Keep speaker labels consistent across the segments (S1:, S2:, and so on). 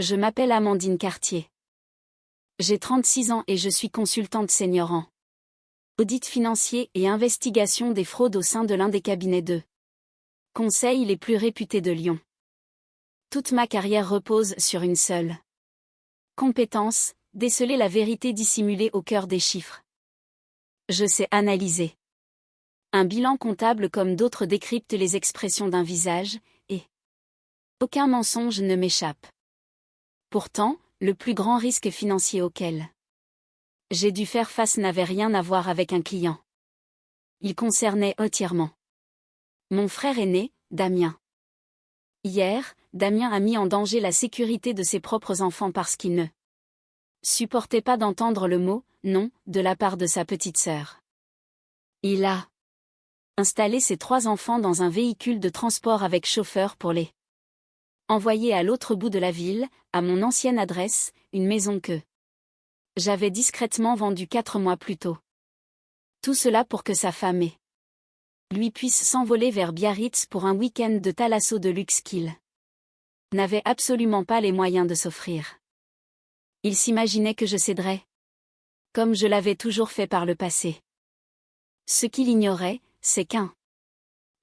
S1: Je m'appelle Amandine Cartier. J'ai 36 ans et je suis consultante senior en audit financier et investigation des fraudes au sein de l'un des cabinets de conseil les plus réputés de Lyon. Toute ma carrière repose sur une seule compétence, déceler la vérité dissimulée au cœur des chiffres. Je sais analyser un bilan comptable comme d'autres décryptent les expressions d'un visage, et aucun mensonge ne m'échappe. Pourtant, le plus grand risque financier auquel j'ai dû faire face n'avait rien à voir avec un client. Il concernait entièrement mon frère aîné, Damien. Hier, Damien a mis en danger la sécurité de ses propres enfants parce qu'il ne supportait pas d'entendre le mot « non » de la part de sa petite sœur. Il a installé ses 3 enfants dans un véhicule de transport avec chauffeur pour les envoyer à l'autre bout de la ville, à mon ancienne adresse, une maison que j'avais discrètement vendue 4 mois plus tôt. Tout cela pour que sa femme et lui puisse s'envoler vers Biarritz pour un week-end de thalasso de luxe qu'il n'avait absolument pas les moyens de s'offrir. Il s'imaginait que je céderais, comme je l'avais toujours fait par le passé. Ce qu'il ignorait, c'est qu'un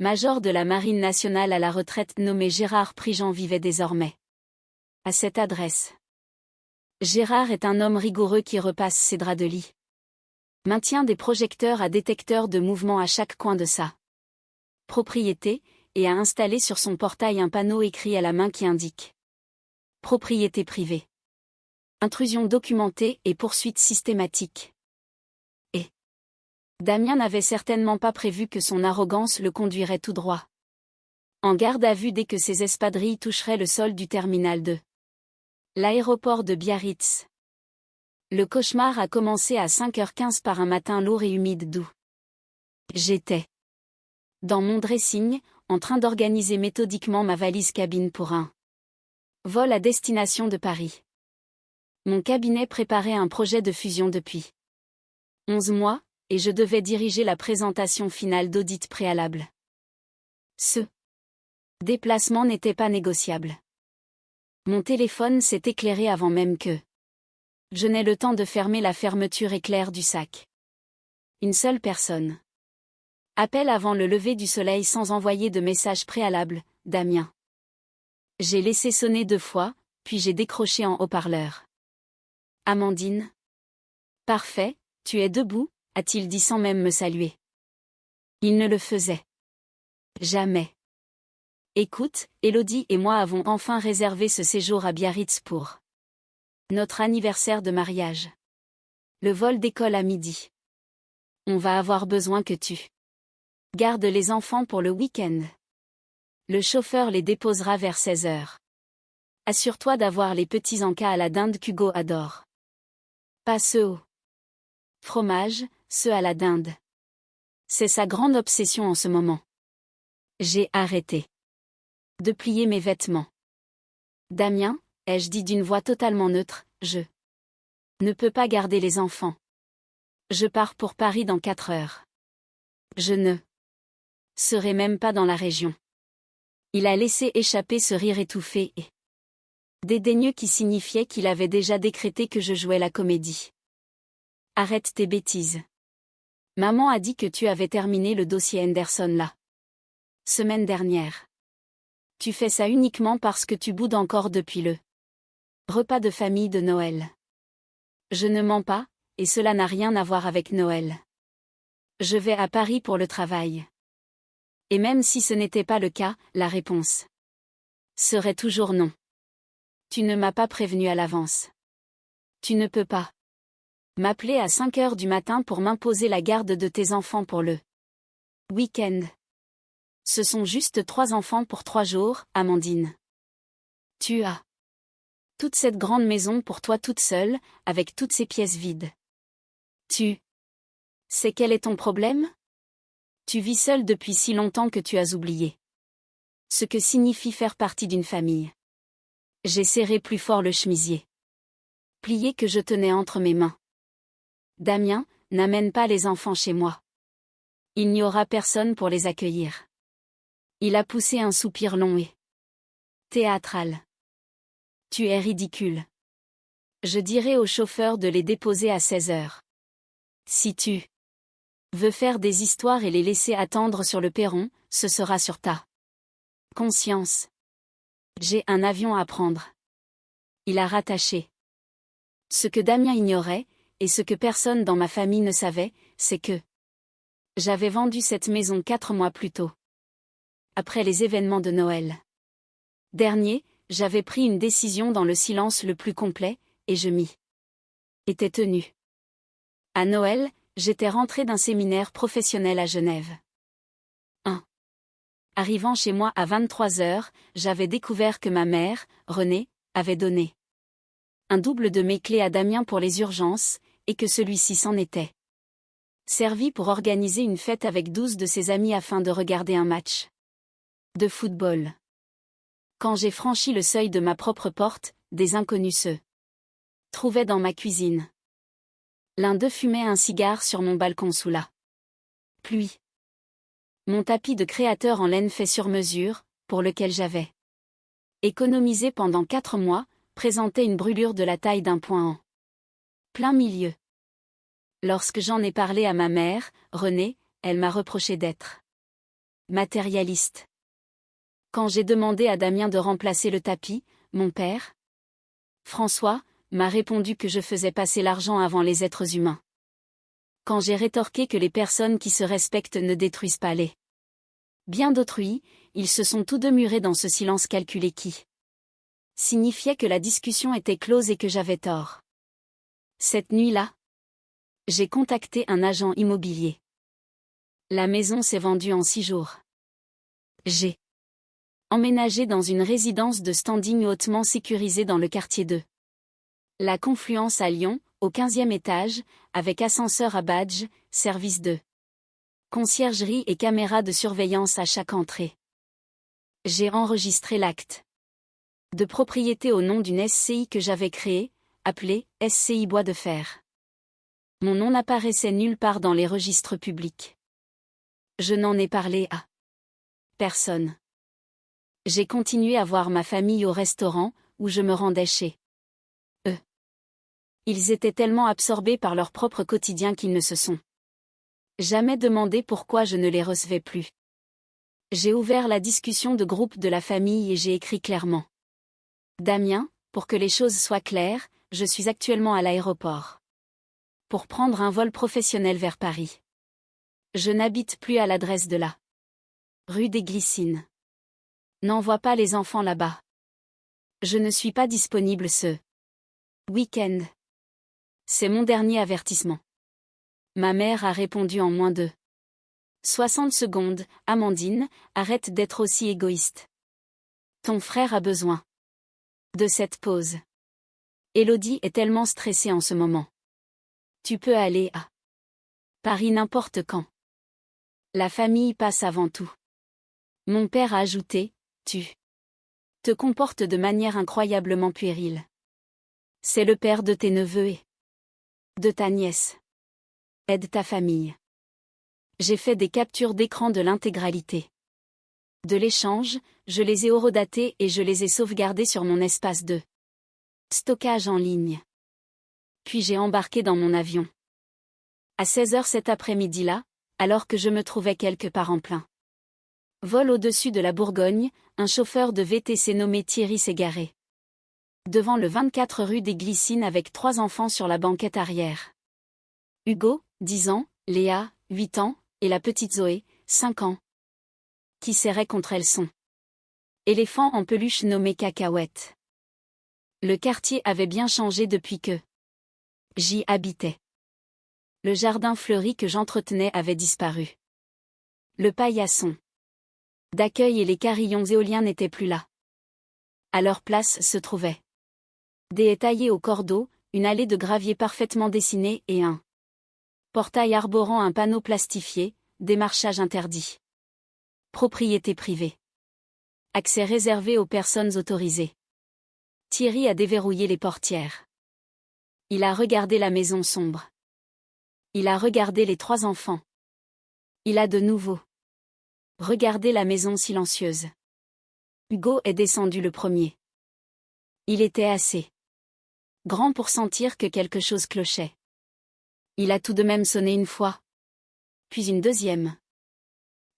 S1: major de la Marine nationale à la retraite nommé Gérard Prigent vivait désormais à cette adresse. Gérard est un homme rigoureux qui repasse ses draps de lit, maintient des projecteurs à détecteur de mouvement à chaque coin de sa propriété, et a installé sur son portail un panneau écrit à la main qui indique « Propriété privée. Intrusion documentée et poursuite systématique ». Et Damien n'avait certainement pas prévu que son arrogance le conduirait tout droit en garde à vue dès que ses espadrilles toucheraient le sol du terminal de l'aéroport de Biarritz. Le cauchemar a commencé à 5h15 par un matin lourd et humide d'où j'étais dans mon dressing, en train d'organiser méthodiquement ma valise cabine pour un vol à destination de Paris. Mon cabinet préparait un projet de fusion depuis 11 mois, et je devais diriger la présentation finale d'audit préalable. Ce déplacement n'était pas négociable. Mon téléphone s'est éclairé avant même que je n'ai le temps de fermer la fermeture éclair du sac. Une seule personne appelle avant le lever du soleil sans envoyer de message préalable, Damien. J'ai laissé sonner 2 fois, puis j'ai décroché en haut-parleur. Amandine. Parfait, tu es debout, a-t-il dit sans même me saluer. Il ne le faisait jamais. Écoute, Élodie et moi avons enfin réservé ce séjour à Biarritz pour notre anniversaire de mariage. Le vol décolle à midi. On va avoir besoin que tu gardes les enfants pour le week-end. Le chauffeur les déposera vers 16h. Assure-toi d'avoir les petits encas à la dinde qu'Hugo adore. Pas ceux au fromage, ceux à la dinde. C'est sa grande obsession en ce moment. J'ai arrêté de plier mes vêtements. Damien, ai-je dit d'une voix totalement neutre, je ne peux pas garder les enfants. Je pars pour Paris dans 4 heures. Je ne serai même pas dans la région. Il a laissé échapper ce rire étouffé et dédaigneux qui signifiait qu'il avait déjà décrété que je jouais la comédie. Arrête tes bêtises. Maman a dit que tu avais terminé le dossier Henderson la semaine dernière. Tu fais ça uniquement parce que tu boudes encore depuis le repas de famille de Noël. Je ne mens pas, et cela n'a rien à voir avec Noël. Je vais à Paris pour le travail. Et même si ce n'était pas le cas, la réponse serait toujours non. Tu ne m'as pas prévenu à l'avance. Tu ne peux pas m'appeler à 5h du matin pour m'imposer la garde de tes enfants pour le week-end. Ce sont juste 3 enfants pour 3 jours, Amandine. Tu as toute cette grande maison pour toi toute seule, avec toutes ces pièces vides. Tu sais quel est ton problème? Tu vis seule depuis si longtemps que tu as oublié ce que signifie faire partie d'une famille. J'ai serré plus fort le chemisier plié que je tenais entre mes mains. Damien, n'amène pas les enfants chez moi. Il n'y aura personne pour les accueillir. Il a poussé un soupir long et théâtral. Tu es ridicule. Je dirai au chauffeur de les déposer à 16 heures. Si tu veux faire des histoires et les laisser attendre sur le perron, ce sera sur ta conscience. J'ai un avion à prendre. Il a rattaché. Ce que Damien ignorait, et ce que personne dans ma famille ne savait, c'est que j'avais vendu cette maison 4 mois plus tôt. Après les événements de Noël dernier, j'avais pris une décision dans le silence le plus complet, et je m'y étais tenu. À Noël, j'étais rentré d'un séminaire professionnel à Genève. 1. Arrivant chez moi à 23 heures, j'avais découvert que ma mère, Renée, avait donné un double de mes clés à Damien pour les urgences, et que celui-ci s'en était servi pour organiser une fête avec 12 de ses amis afin de regarder un match de football. Quand j'ai franchi le seuil de ma propre porte, des inconnus se trouvaient dans ma cuisine. L'un d'eux fumait un cigare sur mon balcon sous la pluie. Mon tapis de créateur en laine fait sur mesure, pour lequel j'avais économisé pendant 4 mois, présentait une brûlure de la taille d'un poing en plein milieu. Lorsque j'en ai parlé à ma mère, Renée, elle m'a reproché d'être matérialiste. Quand j'ai demandé à Damien de remplacer le tapis, mon père, François, m'a répondu que je faisais passer l'argent avant les êtres humains. Quand j'ai rétorqué que les personnes qui se respectent ne détruisent pas les biens d'autrui, ils se sont tous deux murés dans ce silence calculé qui signifiait que la discussion était close et que j'avais tort. Cette nuit-là, j'ai contacté un agent immobilier. La maison s'est vendue en 6 jours. J'ai emménagé dans une résidence de standing hautement sécurisée dans le quartier de La Confluence à Lyon, au 15e étage, avec ascenseur à badge, service de conciergerie et caméra de surveillance à chaque entrée. J'ai enregistré l'acte de propriété au nom d'une SCI que j'avais créée, appelée SCI Bois de Fer. Mon nom n'apparaissait nulle part dans les registres publics. Je n'en ai parlé à personne. J'ai continué à voir ma famille au restaurant, où je me rendais chez eux. Ils étaient tellement absorbés par leur propre quotidien qu'ils ne se sont jamais demandé pourquoi je ne les recevais plus. J'ai ouvert la discussion de groupe de la famille et j'ai écrit clairement. Damien, pour que les choses soient claires, je suis actuellement à l'aéroport pour prendre un vol professionnel vers Paris. Je n'habite plus à l'adresse de la rue des Glycines. N'envoie pas les enfants là-bas. Je ne suis pas disponible ce week-end. C'est mon dernier avertissement. Ma mère a répondu en moins de 60 secondes, Amandine, arrête d'être aussi égoïste. Ton frère a besoin de cette pause. Élodie est tellement stressée en ce moment. Tu peux aller à Paris n'importe quand. La famille passe avant tout. Mon père a ajouté, tu te comportes de manière incroyablement puérile. C'est le père de tes neveux et de ta nièce. Aide ta famille. J'ai fait des captures d'écran de l'intégralité de l'échange, je les ai horodatées et je les ai sauvegardées sur mon espace de stockage en ligne. Puis j'ai embarqué dans mon avion. À 16 heures cet après-midi-là, alors que je me trouvais quelque part en plein vol au-dessus de la Bourgogne, un chauffeur de VTC nommé Thierry s'est garé devant le 24 rue des Glycines avec 3 enfants sur la banquette arrière. Hugo, 10 ans, Léa, 8 ans, et la petite Zoé, 5 ans, qui serrait contre elle son éléphant en peluche nommé Cacahuète. Le quartier avait bien changé depuis que j'y habitais. Le jardin fleuri que j'entretenais avait disparu. Le paillasson d'accueil et les carillons éoliens n'étaient plus là. À leur place se trouvaient des haies taillées au cordeau, une allée de gravier parfaitement dessinée et un portail arborant un panneau plastifié, démarchage interdit. Propriété privée. Accès réservé aux personnes autorisées. Thierry a déverrouillé les portières. Il a regardé la maison sombre. Il a regardé les 3 enfants. Il a de nouveau regardé la maison silencieuse. Hugo est descendu le premier. Il était assez grand pour sentir que quelque chose clochait. Il a tout de même sonné une fois. Puis une deuxième.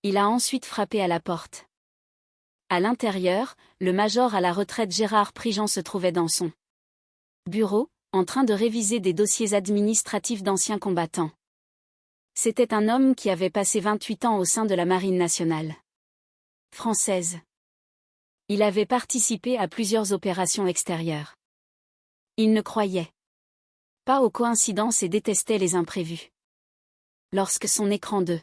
S1: Il a ensuite frappé à la porte. À l'intérieur, le major à la retraite Gérard Prigent se trouvait dans son bureau, en train de réviser des dossiers administratifs d'anciens combattants. C'était un homme qui avait passé 28 ans au sein de la Marine nationale française. Il avait participé à plusieurs opérations extérieures. Il ne croyait pas aux coïncidences et détestait les imprévus. Lorsque son écran de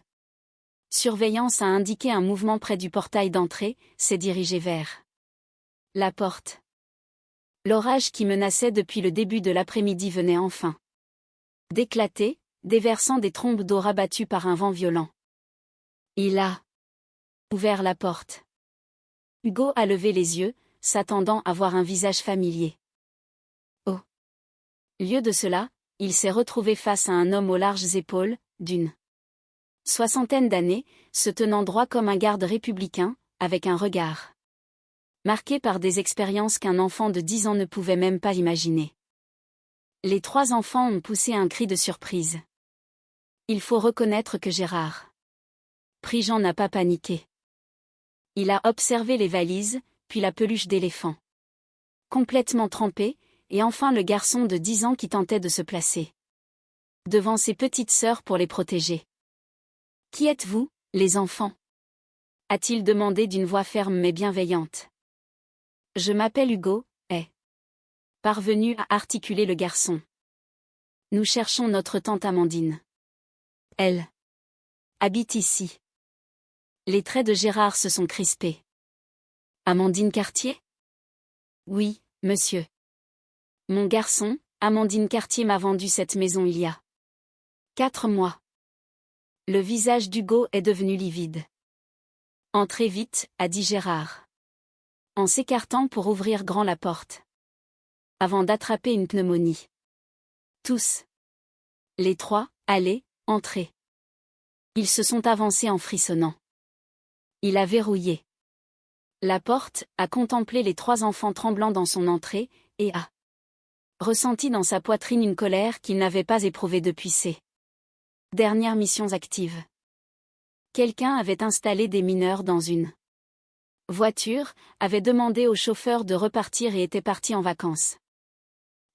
S1: surveillance a indiqué un mouvement près du portail d'entrée, s'est dirigé vers la porte. L'orage qui menaçait depuis le début de l'après-midi venait enfin d'éclater, déversant des trombes d'eau rabattues par un vent violent. Il a ouvert la porte. Hugo a levé les yeux, s'attendant à voir un visage familier. Au lieu de cela, il s'est retrouvé face à un homme aux larges épaules, d'une soixantaine d'années, se tenant droit comme un garde républicain, avec un regard marqué par des expériences qu'un enfant de 10 ans ne pouvait même pas imaginer. Les 3 enfants ont poussé un cri de surprise. Il faut reconnaître que Gérard Prigent n'a pas paniqué. Il a observé les valises, puis la peluche d'éléphant complètement trempée, et enfin le garçon de 10 ans qui tentait de se placer devant ses petites sœurs pour les protéger. « Qui êtes-vous, les enfants » a-t-il demandé d'une voix ferme mais bienveillante. « Je m'appelle Hugo, » est parvenu à articuler le garçon. « Nous cherchons notre tante Amandine. Elle habite ici. » Les traits de Gérard se sont crispés. « Amandine Cartier ?» ?»« Oui, monsieur. Mon garçon, Amandine Cartier m'a vendu cette maison il y a 4 mois. » Le visage d'Hugo est devenu livide. « Entrez vite, » a dit Gérard, en s'écartant pour ouvrir grand la porte. Avant d'attraper une pneumonie. Tous. Les 3, allez, entrez. Ils se sont avancés en frissonnant. Il a verrouillé la porte, a contemplé les 3 enfants tremblants dans son entrée, et a ressenti dans sa poitrine une colère qu'il n'avait pas éprouvée depuis ses dernières missions actives. Quelqu'un avait installé des mineurs dans une voiture, avait demandé au chauffeur de repartir et était parti en vacances.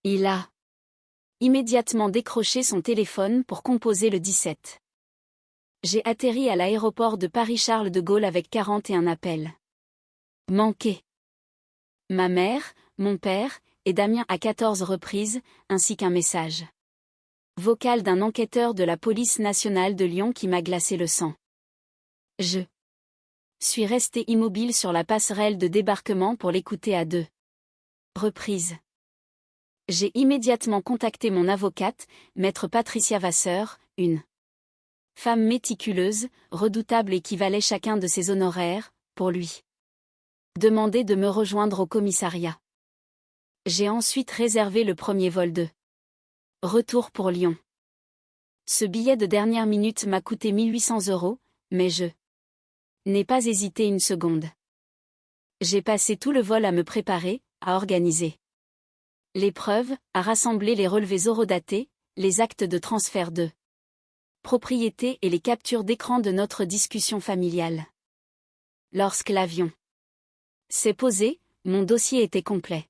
S1: Il a immédiatement décroché son téléphone pour composer le 17. J'ai atterri à l'aéroport de Paris-Charles de Gaulle avec 41 appels manqués. Ma mère, mon père, et Damien à 14 reprises, ainsi qu'un message vocal d'un enquêteur de la police nationale de Lyon qui m'a glacé le sang. Je suis resté immobile sur la passerelle de débarquement pour l'écouter à 2 reprises. J'ai immédiatement contacté mon avocate, maître Patricia Vasseur, une femme méticuleuse, redoutable et qui valait chacun de ses honoraires, pour lui demander de me rejoindre au commissariat. J'ai ensuite réservé le premier vol de retour pour Lyon. Ce billet de dernière minute m'a coûté 1 800 €, mais je n'ai pas hésité une seconde. J'ai passé tout le vol à me préparer, à organiser l'épreuve, à rassembler les relevés horodatés, les actes de transfert de propriété et les captures d'écran de notre discussion familiale. Lorsque l'avion s'est posé, mon dossier était complet.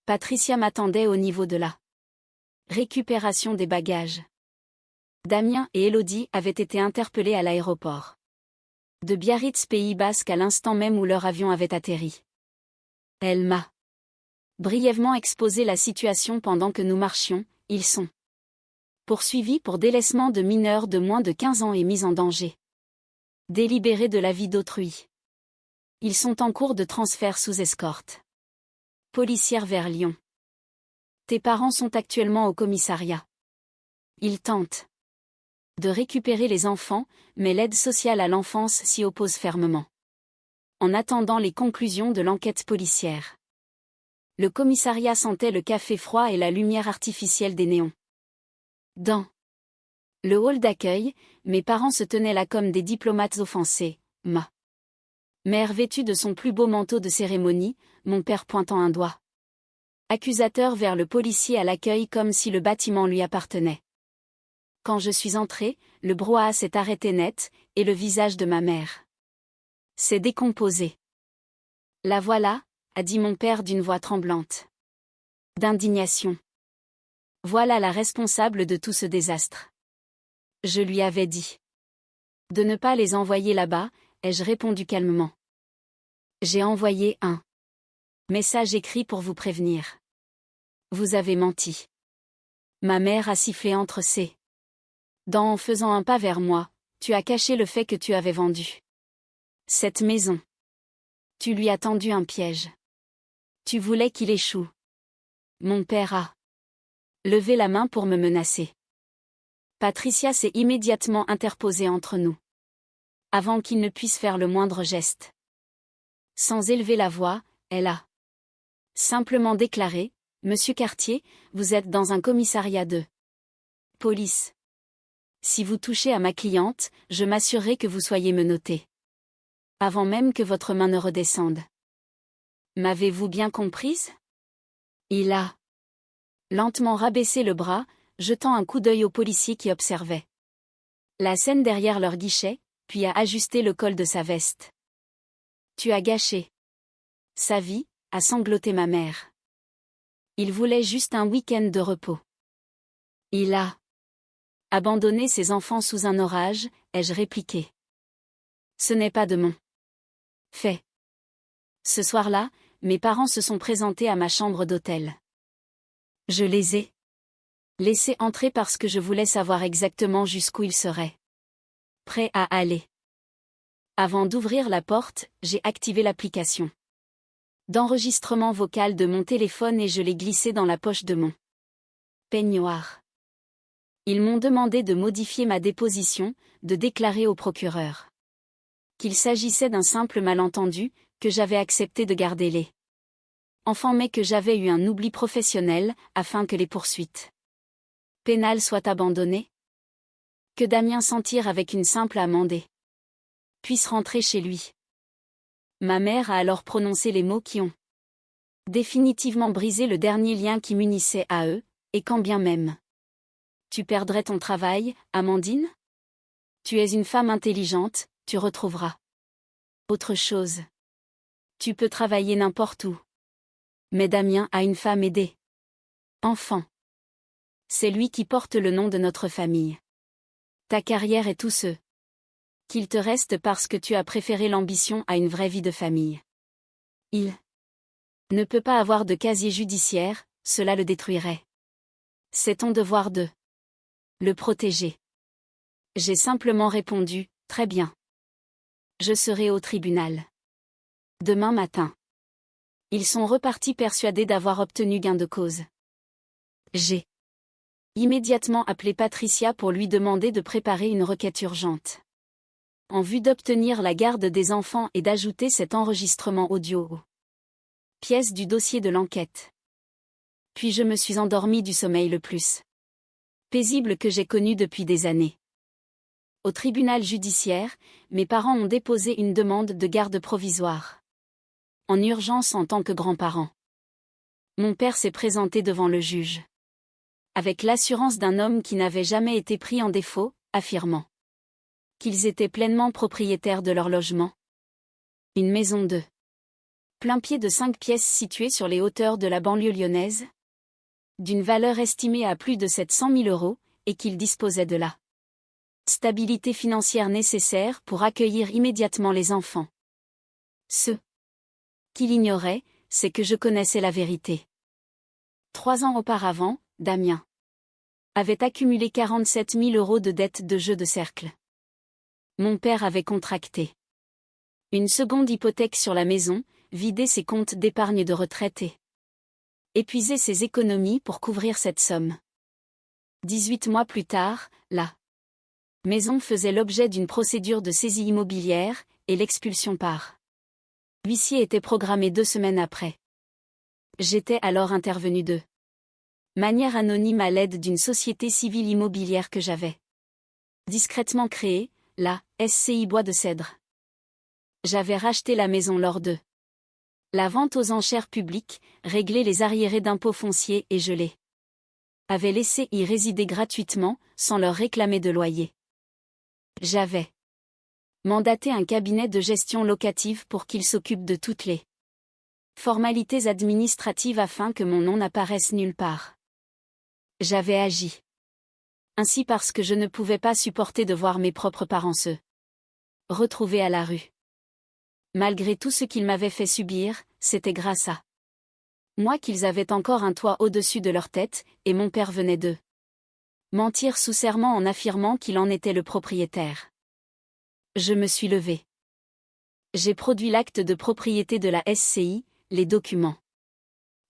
S1: Patricia m'attendait au niveau de la récupération des bagages. Damien et Élodie avaient été interpellés à l'aéroport de Biarritz, Pays Basque à l'instant même où leur avion avait atterri. Elle m'a brièvement exposé la situation pendant que nous marchions. Ils sont poursuivis pour délaissement de mineurs de moins de 15 ans et mise en danger délibéré de la vie d'autrui. Ils sont en cours de transfert sous escorte policière vers Lyon. Tes parents sont actuellement au commissariat. Ils tentent de récupérer les enfants, mais l'aide sociale à l'enfance s'y oppose fermement. En attendant les conclusions de l'enquête policière. Le commissariat sentait le café froid et la lumière artificielle des néons. Dans le hall d'accueil, mes parents se tenaient là comme des diplomates offensés, ma mère vêtue de son plus beau manteau de cérémonie, mon père pointant un doigt accusateur vers le policier à l'accueil comme si le bâtiment lui appartenait. Quand je suis entré, le brouhaha s'est arrêté net, et le visage de ma mère s'est décomposé. La voilà, a dit mon père d'une voix tremblante d'indignation. Voilà la responsable de tout ce désastre. Je lui avais dit de ne pas les envoyer là-bas, ai-je répondu calmement. J'ai envoyé un message écrit pour vous prévenir. Vous avez menti. Ma mère a sifflé entre ses dents en faisant un pas vers moi. Tu as caché le fait que tu avais vendu cette maison. Tu lui as tendu un piège. Tu voulais qu'il échoue. Mon père a levé la main pour me menacer. Patricia s'est immédiatement interposée entre nous, avant qu'il ne puisse faire le moindre geste. Sans élever la voix, elle a simplement déclaré, Monsieur Cartier, vous êtes dans un commissariat de police. Si vous touchez à ma cliente, je m'assurerai que vous soyez menotté. Avant même que votre main ne redescende. M'avez-vous bien comprise? Il a lentement rabaissé le bras, jetant un coup d'œil aux policiers qui observaient la scène derrière leur guichet, puis a ajusté le col de sa veste. Tu as gâché sa vie, a sangloté ma mère. Il voulait juste un week-end de repos. Il a abandonné ses enfants sous un orage, ai-je répliqué. Ce n'est pas de mon fait. Ce soir-là, mes parents se sont présentés à ma chambre d'hôtel. Je les ai laissés entrer parce que je voulais savoir exactement jusqu'où ils seraient prêts à aller. Avant d'ouvrir la porte, j'ai activé l'application d'enregistrement vocal de mon téléphone et je l'ai glissé dans la poche de mon peignoir. Ils m'ont demandé de modifier ma déposition, de déclarer au procureur qu'il s'agissait d'un simple malentendu, que j'avais accepté de garder les enfants mais que j'avais eu un oubli professionnel, afin que les poursuites pénales soient abandonnées. Que Damien s'en tire avec une simple amende et puisse rentrer chez lui. Ma mère a alors prononcé les mots qui ont définitivement brisé le dernier lien qui m'unissait à eux, et quand bien même tu perdrais ton travail, Amandine? Tu es une femme intelligente, tu retrouveras autre chose. Tu peux travailler n'importe où. Mais Damien a une femme et des enfants. C'est lui qui porte le nom de notre famille. Ta carrière est tout ce qu'il te reste parce que tu as préféré l'ambition à une vraie vie de famille. Il ne peut pas avoir de casier judiciaire, cela le détruirait. C'est ton devoir de le protéger. J'ai simplement répondu, très bien. Je serai au tribunal demain matin. Ils sont repartis persuadés d'avoir obtenu gain de cause. J'ai immédiatement appelé Patricia pour lui demander de préparer une requête urgente en vue d'obtenir la garde des enfants et d'ajouter cet enregistrement audio aux pièces du dossier de l'enquête. Puis je me suis endormie du sommeil le plus paisible que j'ai connu depuis des années. Au tribunal judiciaire, mes parents ont déposé une demande de garde provisoire en urgence en tant que grands-parents. Mon père s'est présenté devant le juge avec l'assurance d'un homme qui n'avait jamais été pris en défaut, affirmant qu'ils étaient pleinement propriétaires de leur logement. Une maison de plain-pied de 5 pièces située sur les hauteurs de la banlieue lyonnaise, d'une valeur estimée à plus de 700 000 €, et qu'ils disposaient de la stabilité financière nécessaire pour accueillir immédiatement les enfants. Ce qu'il ignorait, c'est que je connaissais la vérité. 3 ans auparavant, Damien avait accumulé 47 000 € de dettes de jeux de cercle. Mon père avait contracté une seconde hypothèque sur la maison, vidé ses comptes d'épargne de retraite et épuisé ses économies pour couvrir cette somme. 18 mois plus tard, la maison faisait l'objet d'une procédure de saisie immobilière, et l'expulsion par l'huissier était programmée 2 semaines après. J'étais alors intervenu de manière anonyme à l'aide d'une société civile immobilière que j'avais discrètement créée, la SCI Bois de Cèdre. J'avais racheté la maison lors de La vente aux enchères publiques, régler les arriérés d'impôts fonciers et gelés. Avait laissé y résider gratuitement, sans leur réclamer de loyer. J'avais mandaté un cabinet de gestion locative pour qu'il s'occupe de toutes les formalités administratives afin que mon nom n'apparaisse nulle part. J'avais agi ainsi parce que je ne pouvais pas supporter de voir mes propres parents se retrouver à la rue. Malgré tout ce qu'ils m'avaient fait subir, c'était grâce à moi qu'ils avaient encore un toit au-dessus de leur tête, et mon père venait de mentir sous serment en affirmant qu'il en était le propriétaire. Je me suis levé. J'ai produit l'acte de propriété de la SCI, les documents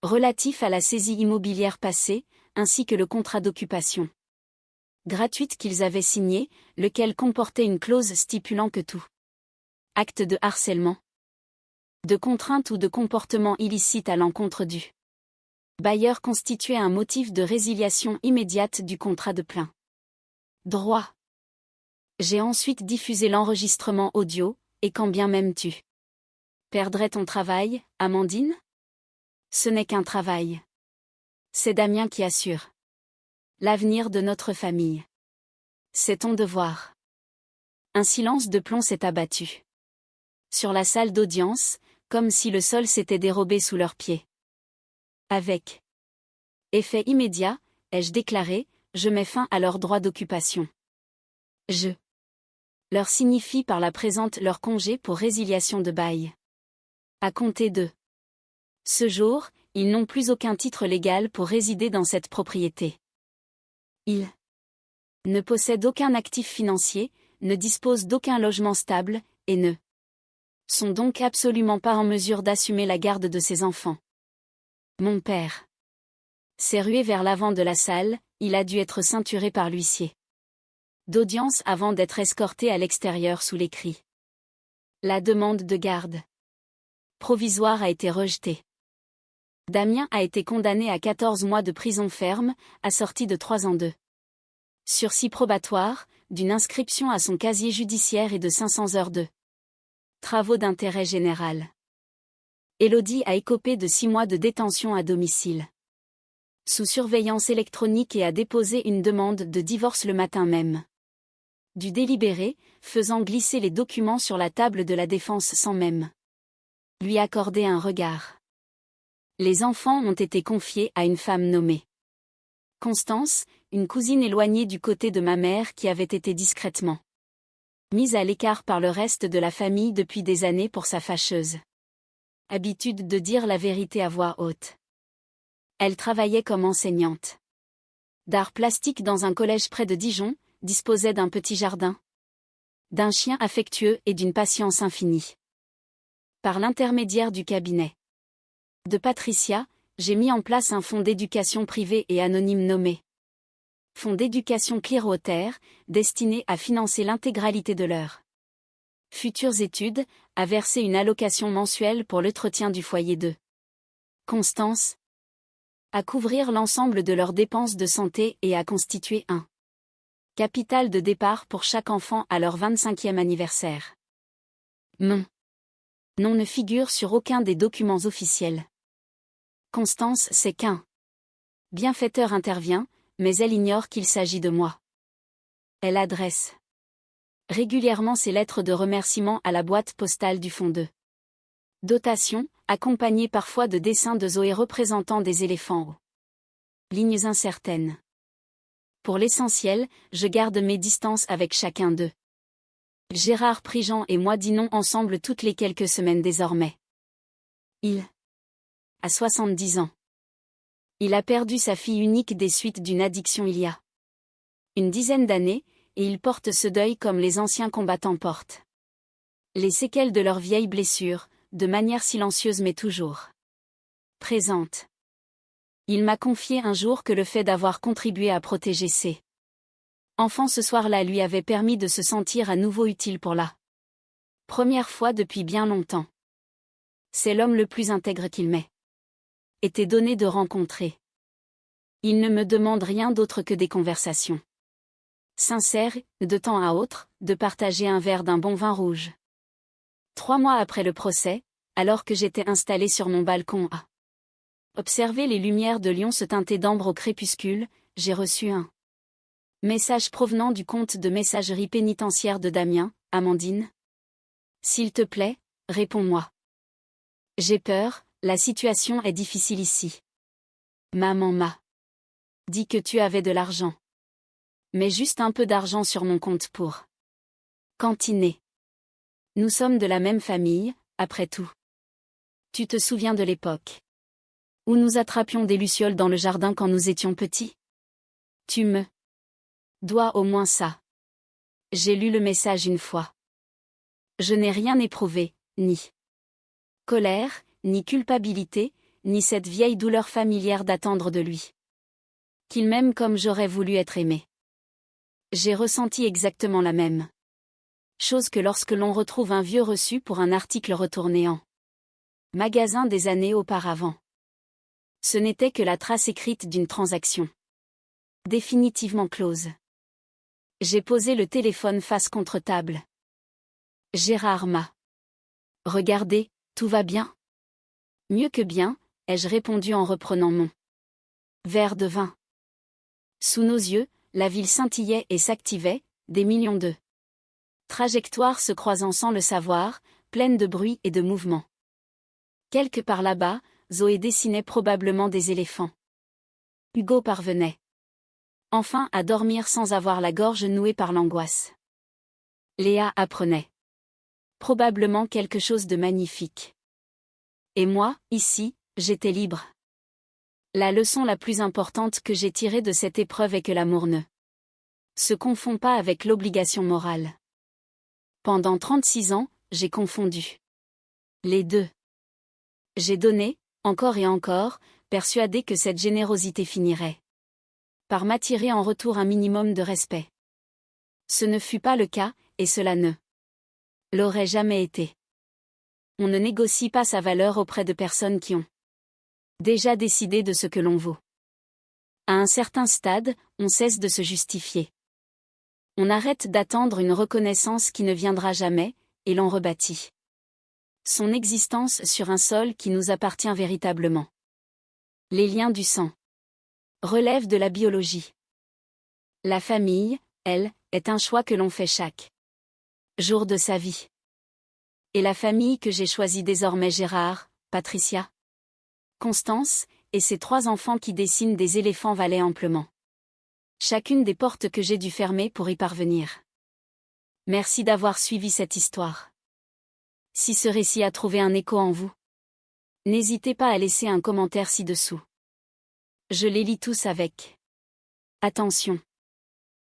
S1: relatifs à la saisie immobilière passée, ainsi que le contrat d'occupation gratuite qu'ils avaient signé, lequel comportait une clause stipulant que tout acte de harcèlement, de contrainte ou de comportement illicite à l'encontre du bailleur constituait un motif de résiliation immédiate du contrat de plein droit. J'ai ensuite diffusé l'enregistrement audio, et quand bien même tu perdrais ton travail, Amandine? Ce n'est qu'un travail. C'est Damien qui assure l'avenir de notre famille. C'est ton devoir. Un silence de plomb s'est abattu sur la salle d'audience, comme si le sol s'était dérobé sous leurs pieds. Avec effet immédiat, ai-je déclaré, je mets fin à leur droit d'occupation. Je leur signifie par la présente leur congé pour résiliation de bail. À compter de ce jour, ils n'ont plus aucun titre légal pour résider dans cette propriété. Ils ne possèdent aucun actif financier, ne disposent d'aucun logement stable, et ne sont donc absolument pas en mesure d'assumer la garde de ses enfants. Mon père s'est rué vers l'avant de la salle, il a dû être ceinturé par l'huissier d'audience avant d'être escorté à l'extérieur sous les cris. La demande de garde provisoire a été rejetée. Damien a été condamné à 14 mois de prison ferme, assorti de 3 ans de sursis probatoire, d'une inscription à son casier judiciaire et de 500 heures de travaux d'intérêt général. Élodie a écopé de 6 mois de détention à domicile, sous surveillance électronique, et a déposé une demande de divorce le matin même du délibéré, faisant glisser les documents sur la table de la défense sans même lui accorder un regard. Les enfants ont été confiés à une femme nommée Constance, une cousine éloignée du côté de ma mère qui avait été discrètement mise à l'écart par le reste de la famille depuis des années pour sa fâcheuse habitude de dire la vérité à voix haute. Elle travaillait comme enseignante d'art plastique dans un collège près de Dijon, disposait d'un petit jardin, d'un chien affectueux et d'une patience infinie. Par l'intermédiaire du cabinet de Patricia, j'ai mis en place un fonds d'éducation privé et anonyme nommé Fonds d'éducation Clearwater, destiné à financer l'intégralité de leurs futures études, à verser une allocation mensuelle pour l'entretien du foyer de Constance, à couvrir l'ensemble de leurs dépenses de santé et à constituer un capital de départ pour chaque enfant à leur 25e anniversaire. Mon nom ne figure sur aucun des documents officiels. Constance sait qu'un bienfaiteur intervient, mais elle ignore qu'il s'agit de moi. Elle adresse régulièrement ses lettres de remerciement à la boîte postale du fonds de dotation, accompagnée parfois de dessins de Zoé représentant des éléphants aux lignes incertaines. Pour l'essentiel, je garde mes distances avec chacun d'eux. Gérard Prigent et moi dînons ensemble toutes les quelques semaines désormais. Il a 70 ans. Il a perdu sa fille unique des suites d'une addiction il y a une dizaine d'années, et il porte ce deuil comme les anciens combattants portent les séquelles de leurs vieilles blessures, de manière silencieuse mais toujours présente. Il m'a confié un jour que le fait d'avoir contribué à protéger ses enfants ce soir-là lui avait permis de se sentir à nouveau utile pour la première fois depuis bien longtemps. C'est l'homme le plus intègre qu'il m'ait été donné de rencontrer. Il ne me demande rien d'autre que des conversations sincères, de temps à autre, de partager un verre d'un bon vin rouge. 3 mois après le procès, alors que j'étais installé sur mon balcon à observer les lumières de Lyon se teinter d'ambre au crépuscule, j'ai reçu un message provenant du compte de messagerie pénitentiaire de Damien. Amandine? S'il te plaît, réponds-moi. J'ai peur, la situation est difficile ici. Maman m'a dit que tu avais de l'argent. Mais juste un peu d'argent sur mon compte pour cantiner. Nous sommes de la même famille, après tout. Tu te souviens de l'époque où nous attrapions des lucioles dans le jardin quand nous étions petits? Tu me dois au moins ça. J'ai lu le message une fois. Je n'ai rien éprouvé, ni colère, ni culpabilité, ni cette vieille douleur familière d'attendre de lui qu'il m'aime comme j'aurais voulu être aimé. J'ai ressenti exactement la même chose que lorsque l'on retrouve un vieux reçu pour un article retourné en magasin des années auparavant. Ce n'était que la trace écrite d'une transaction définitivement close. J'ai posé le téléphone face contre table. Gérard m'a regardé. Tout va bien? Mieux que bien, ai-je répondu en reprenant mon verre de vin. Sous nos yeux, la ville scintillait et s'activait, des millions de trajectoires se croisant sans le savoir, pleines de bruit et de mouvement. Quelque part là-bas, Zoé dessinait probablement des éléphants. Hugo parvenait enfin à dormir sans avoir la gorge nouée par l'angoisse. Léa apprenait probablement quelque chose de magnifique. Et moi, ici, j'étais libre. La leçon la plus importante que j'ai tirée de cette épreuve est que l'amour ne se confond pas avec l'obligation morale. Pendant 36 ans, j'ai confondu les deux. J'ai donné, encore et encore, persuadé que cette générosité finirait par m'attirer en retour un minimum de respect. Ce ne fut pas le cas, et cela ne l'aurait jamais été. On ne négocie pas sa valeur auprès de personnes qui ont déjà décidé de ce que l'on vaut. À un certain stade, on cesse de se justifier. On arrête d'attendre une reconnaissance qui ne viendra jamais, et l'on rebâtit son existence sur un sol qui nous appartient véritablement. Les liens du sang relèvent de la biologie. La famille, elle, est un choix que l'on fait chaque jour de sa vie. Et la famille que j'ai choisie désormais Gérard, Patricia, Constance, et ses 3 enfants qui dessinent des éléphants valaient amplement chacune des portes que j'ai dû fermer pour y parvenir. Merci d'avoir suivi cette histoire. Si ce récit a trouvé un écho en vous, n'hésitez pas à laisser un commentaire ci-dessous. Je les lis tous avec attention.